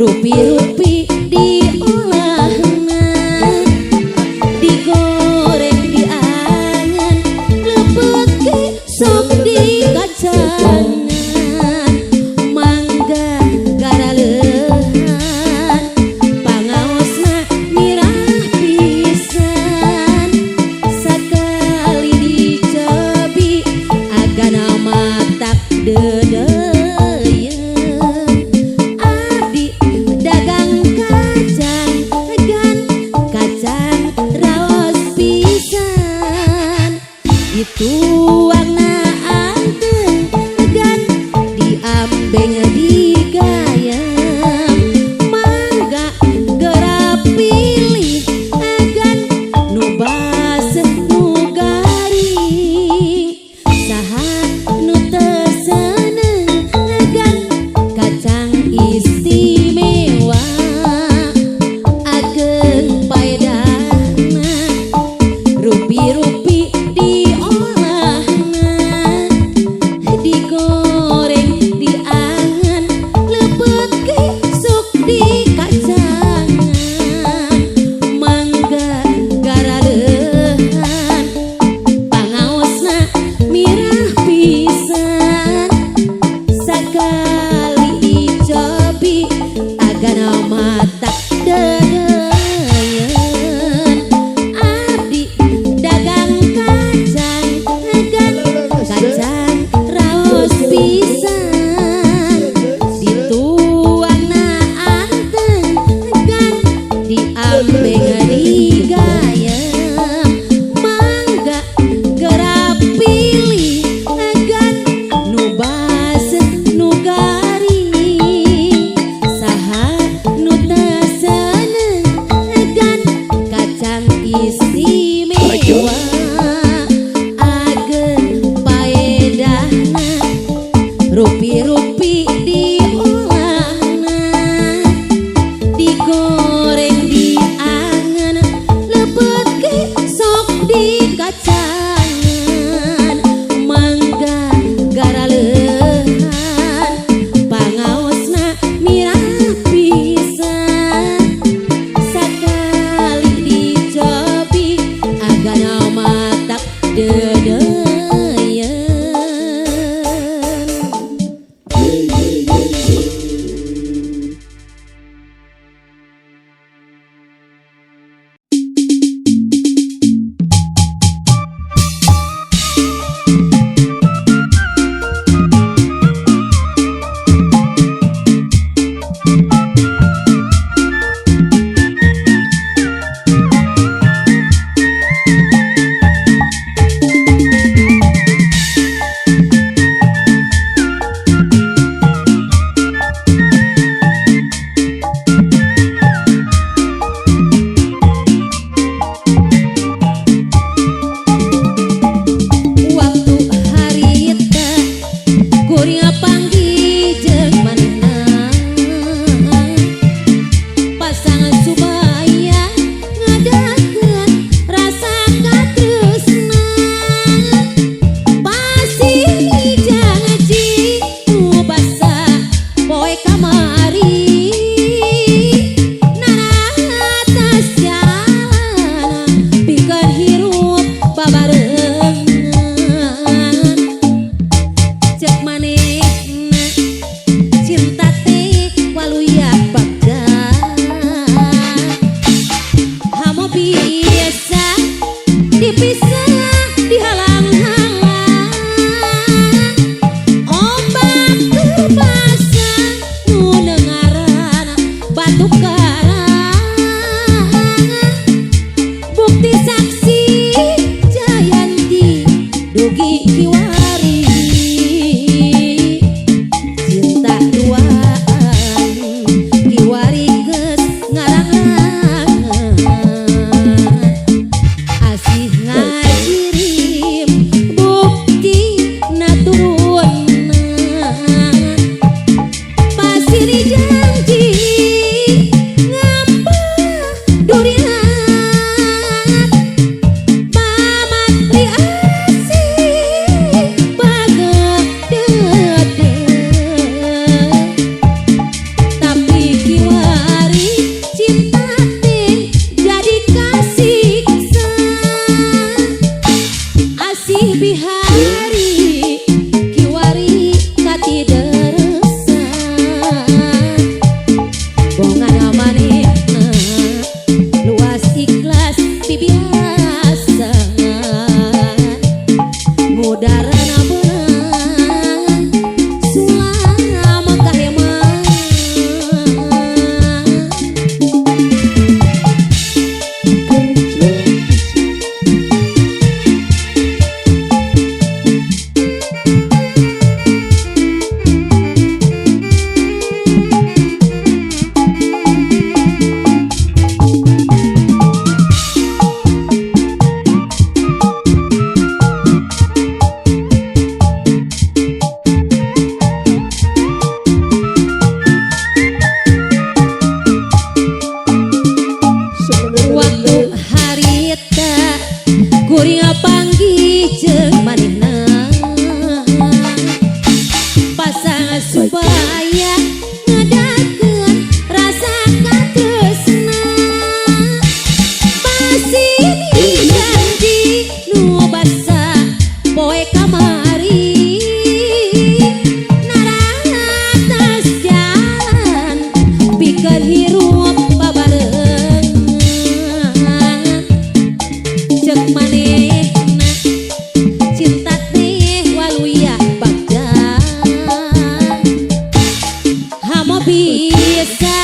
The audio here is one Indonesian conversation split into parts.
rupi-rupi diolahna, digoreng diangan, lepet ke sok dikacangan, mangga garalehan, pangaosna mirah pisan, sakali dicobi agana matak dedeyeun. Abdi dagang kacang gan kacang raos pisan, dituangna anteng gan diambeng digayam, mangga gerap pilih gan nu baseuh nu garing, saha nu teu seneng gan kacang istimewa, ageng paedahna rupi-rupi diolahna, digoreng diangan, lepet ke sok dikacangan, mangga garalehan, pangaosna mirah pisan, sakali dicobi agana matak dedeyeun. Abdi dagang kacang gan kacang raos pisan, dituangna anteng gan diambeng digayam, mangga gerap pilih gan nu baseuh nu garing, saha nu teu seneng gan kacang istimewa, ageng paedahna rupi-rupi diolahna, digoreng diangan, lepet ke sok dikacangan, mangga garalehan, pangaosna mirah pisan, sakali dicobi agana matak dedeyeun. Waktu harita kuring panggih jeung manehna, pasangan supaya ngadakeun rasa katresna, pasih janji nu basa poe kamari, naratas jalan pikeun hirup babarengan, cek manehna cinta teh waluyak bagja, hamo biasa dipisah dihalang-halang, ombak terbasah nu nengaran batu karang, bukti saksi Jayanti dugi kiwari, cinta duaan kiwari geus ngarangan, asih ngajirim bukti na turunna, pasir janji pikeun hirup babareng cek manehna cinta teh waluya bagja hamo bisa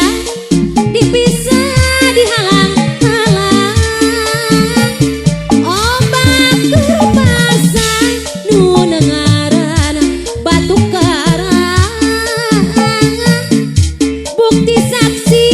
dipisah dihalang-halang obat kerupasan nu nengaran batu karang bukti saksi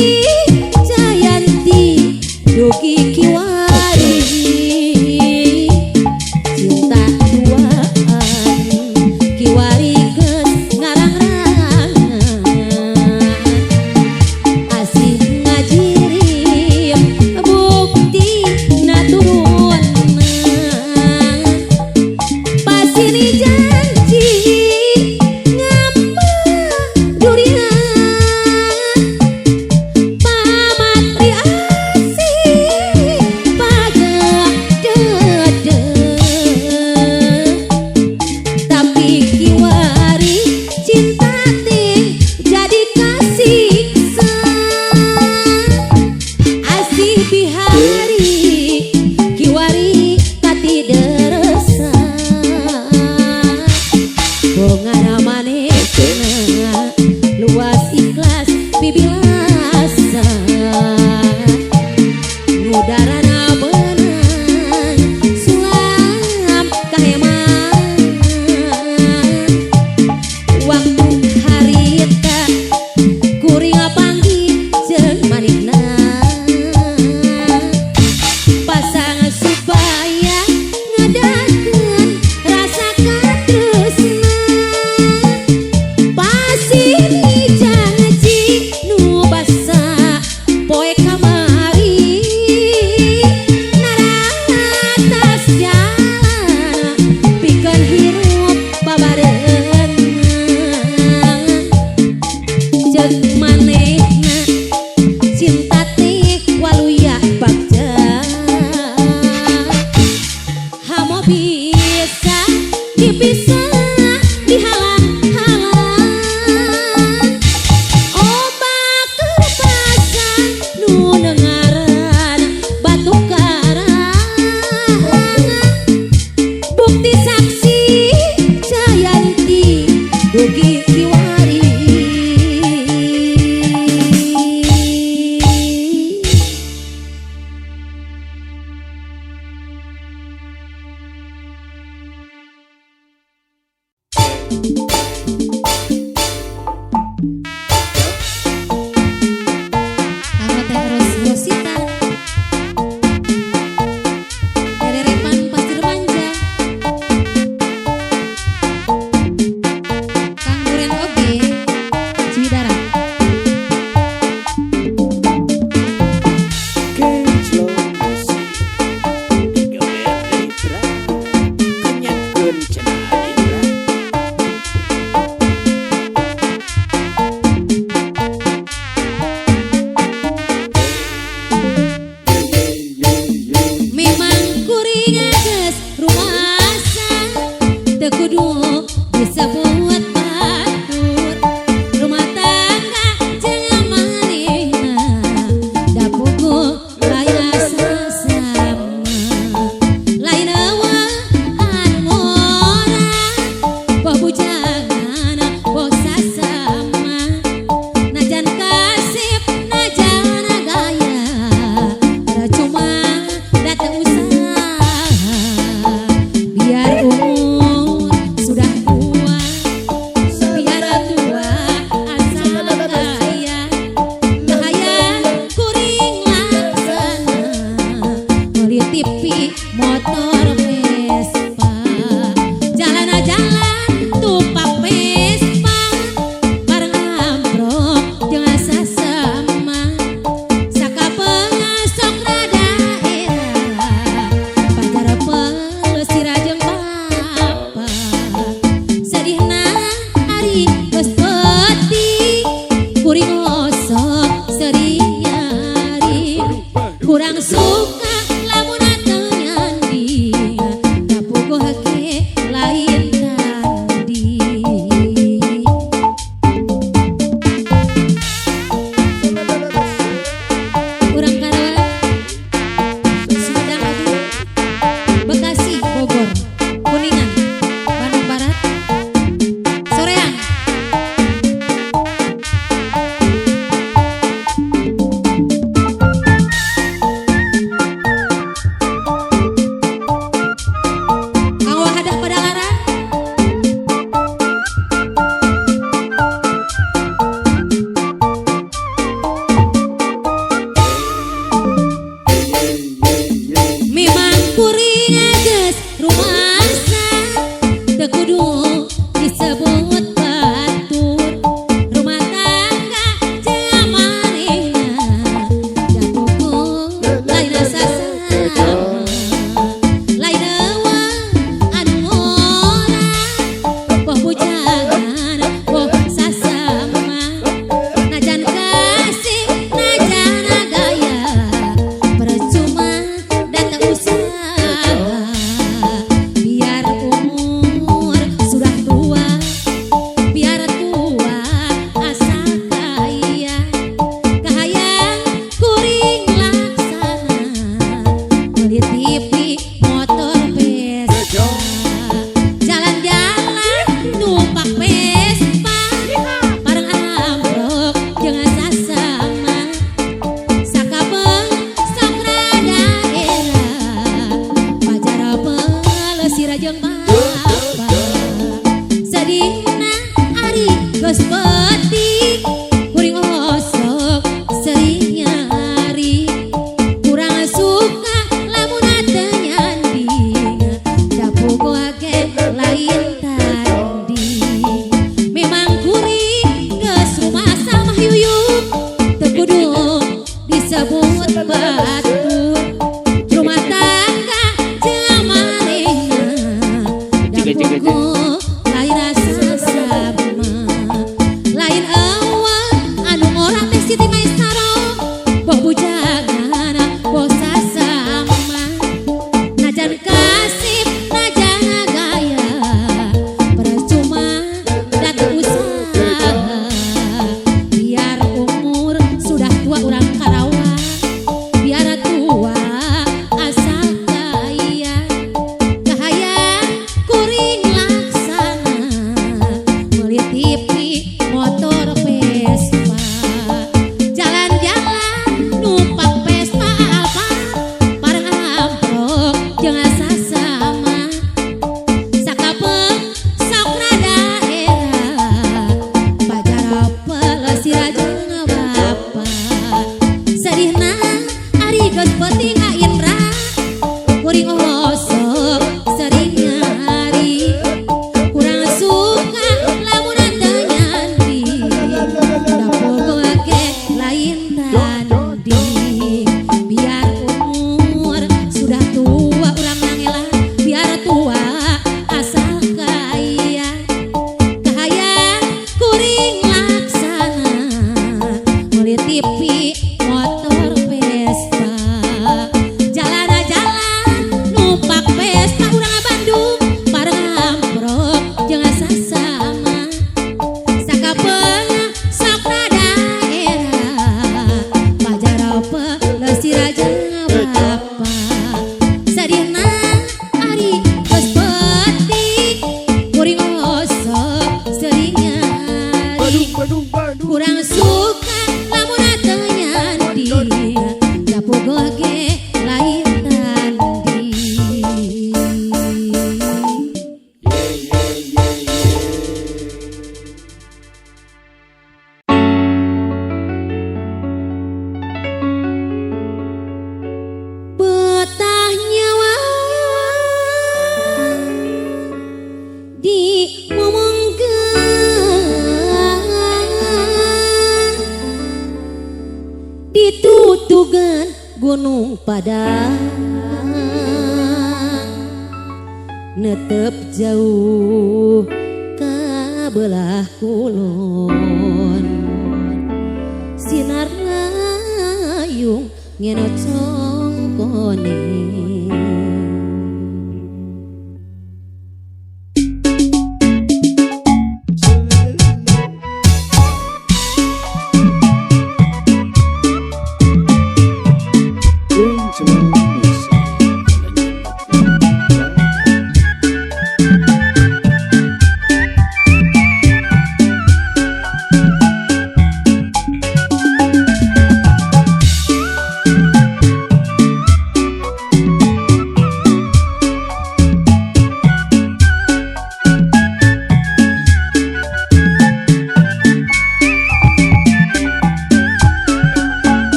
disebut batur rumah tangga jamanena dapurku lain rasa sama lain awal anu orang teh Siti Maestaro boh bujangana bosa sama najan kasih najan gaya percuma datang usaha biar umur sudah tua orang Karawang biar tua asal kaya kahayang kuring laksana meuli TV motor Vespa jalan-jalan numpak Vespa Alfa parang amprok jeung asa sama sakapeng sokna daerah pajara pelesir jeung bapa sedihna ari geus penting Indra kuring osok sering nyari kurang suka lamun teu nyandi dapur ge lain tanding biar umur sudah tua urang nangela biar tua asal kaya kahayang kuring laksana meuli TV motor Vespa jalan-jalan numpak Vespa urang Bandung parang amprok jeung asa sama sakapeng sokna daerah pajara pelesir jeung bapa sedihna ari geus penting kuring osok sering nyari kurang suka lamun teu nyandi dapur ge lain tanding. Betah nyawa di ditutugan Gunung Padang netep jauh ka belah kulon sinar layung ngenot songkone